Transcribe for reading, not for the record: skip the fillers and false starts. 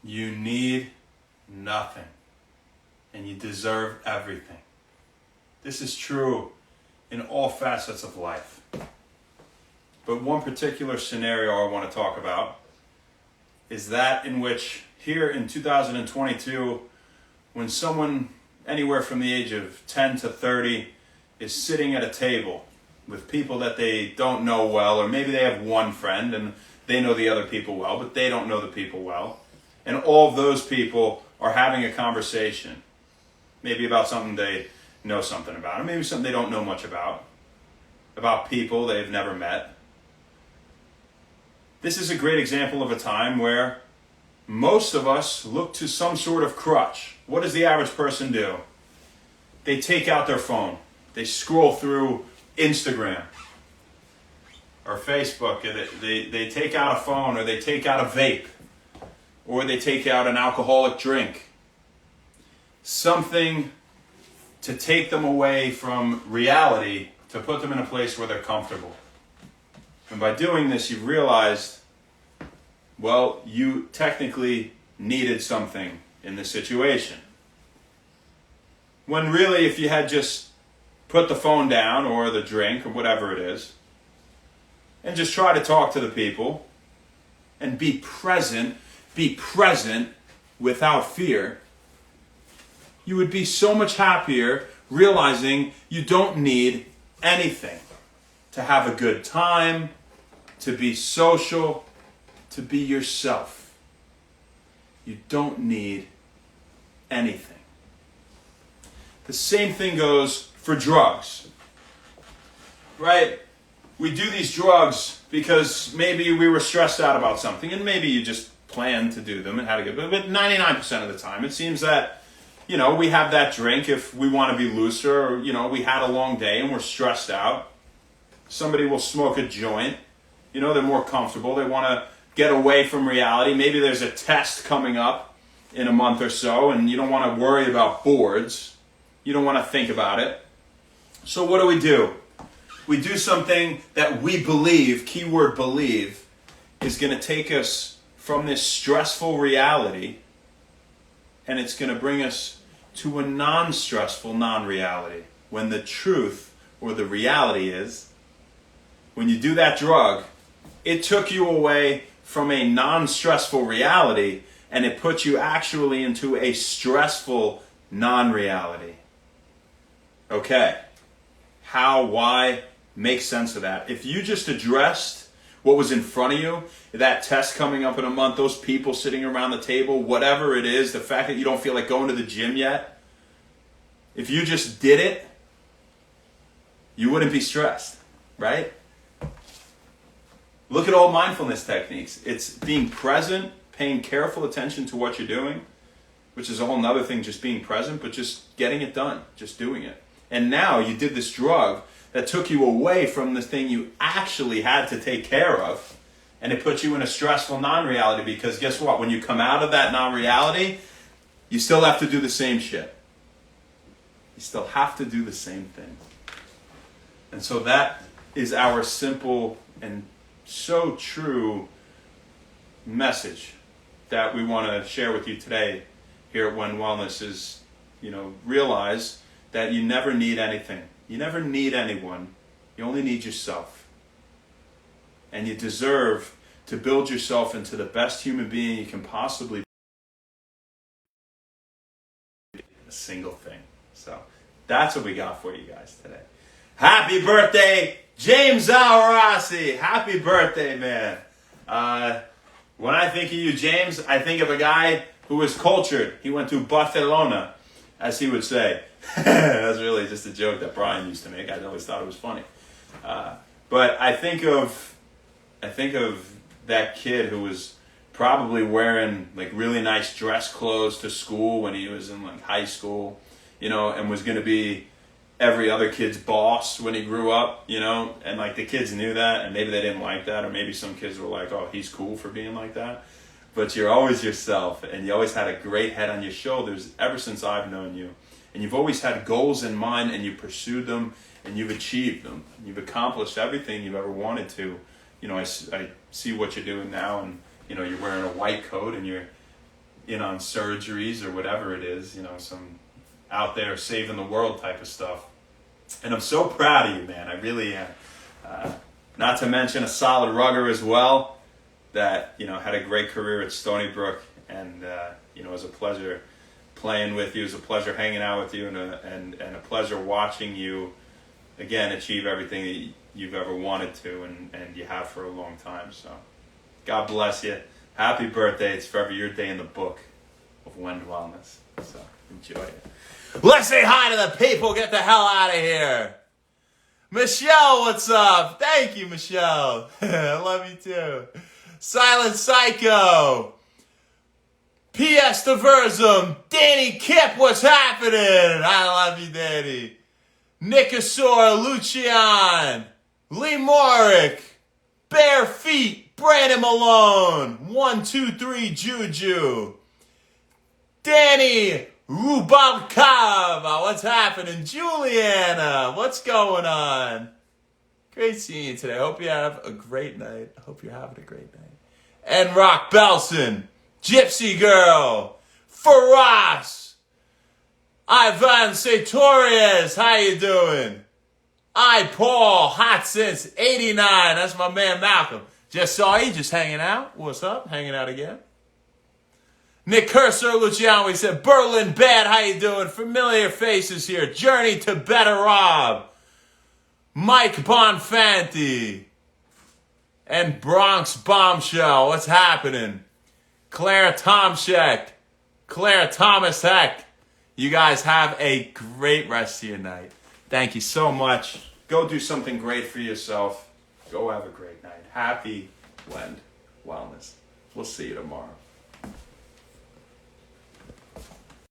You need nothing, and you deserve everything. This is true in all facets of life. But one particular scenario I want to talk about is that in which here in 2022, when someone anywhere from the age of 10 to 30 is sitting at a table with people that they don't know well, or maybe they have one friend and they know the other people well, but they don't know the people well. And all of those people are having a conversation, maybe about something they know something about, or maybe something they don't know much about people they've never met. This is a great example of a time where most of us look to some sort of crutch. What does the average person do? They take out their phone. They scroll through Instagram or Facebook. They take out a phone, or they take out a vape, or they take out an alcoholic drink. Something to take them away from reality, to put them in a place where they're comfortable. And by doing this, you've realized, well, you technically needed something in this situation. When really, if you had just put the phone down, or the drink, or whatever it is, and just try to talk to the people, and be present without fear, you would be so much happier realizing you don't need anything to have a good time, to be social, to be yourself. You don't need anything. The same thing goes for drugs, right? We do these drugs because maybe we were stressed out about something, and maybe you just planned to do them and had a good, but 99% of the time, it seems that, we have that drink if we want to be looser, or, we had a long day and we're stressed out. Somebody will smoke a joint. They're more comfortable. They want to get away from reality. Maybe there's a test coming up in a month or so, and you don't want to worry about boards. You don't want to think about it. So what do? We do something that we believe, keyword believe, is going to take us from this stressful reality, and it's going to bring us to a non-stressful non-reality. When the truth, or the reality is, when you do that drug, it took you away from a non-stressful reality, and it put you actually into a stressful non-reality. Okay. How, why, make sense of that. If you just addressed what was in front of you, that test coming up in a month, those people sitting around the table, whatever it is, the fact that you don't feel like going to the gym yet, if you just did it, you wouldn't be stressed, right? Look at all mindfulness techniques. It's being present, paying careful attention to what you're doing, which is a whole nother thing, just being present, but just getting it done, just doing it. And now you did this drug that took you away from the thing you actually had to take care of, and it put you in a stressful non-reality, because guess what? When you come out of that non-reality, you still have to do the same shit. You still have to do the same thing. And so that is our simple and so true message that we want to share with you today here at When Wellness is, realize that you never need anything. You never need anyone. You only need yourself. And you deserve to build yourself into the best human being you can possibly be. A single thing. So that's what we got for you guys today. Happy birthday, James Alrossi. Happy birthday, man. When I think of you, James, I think of a guy who was cultured. He went to Barcelona, as he would say. That's really just a joke that Brian used to make. I always thought it was funny. But I think of that kid who was probably wearing like really nice dress clothes to school when he was in like high school, and was going to be every other kid's boss when he grew up, and like the kids knew that, and maybe they didn't like that, or maybe some kids were like, oh, he's cool for being like that. But you're always yourself, and you always had a great head on your shoulders ever since I've known you. And you've always had goals in mind, and you pursued them, and you've achieved them. You've accomplished everything you've ever wanted to. I see what you're doing now, and you're wearing a white coat, and you're in on surgeries or whatever it is, some out there saving the world type of stuff. And I'm so proud of you, man. I really am. Not to mention a solid rugger as well that, had a great career at Stony Brook. And, it was a pleasure playing with you. It was a pleasure hanging out with you and a pleasure watching you, again, achieve everything that you've ever wanted to and you have for a long time. So God bless you. Happy birthday. It's forever your day in the book of Wend Wellness. So enjoy it. Let's say hi to the people. Get the hell out of here. Michelle, what's up? Thank you, Michelle. I love you too. Silent Psycho. P.S. Diversum. Danny Kip, what's happening? I love you, Danny. Nicosaur, Lucian. Lee Morick. Bare Feet. Brandon Malone. 123 Juju. Danny Rubalcava, what's happening? Juliana, what's going on? Great seeing you today. I hope you have a great night. I hope you're having a great night. And Rock Belson, Gypsy Girl, Faraz, Ivan Satorius, how you doing? Paul, hot since 89. That's my man Malcolm. Just saw you, just hanging out. What's up? Hanging out again. Nick Cursor, Luciano, he said, Berlin Bad, how you doing? Familiar faces here. Journey to Better Rob. Mike Bonfanti. And Bronx Bombshell, what's happening? Claire Tomshek. Claire Thomas Heck. You guys have a great rest of your night. Thank you so much. Go do something great for yourself. Go have a great night. Happy Wend Wellness. We'll see you tomorrow.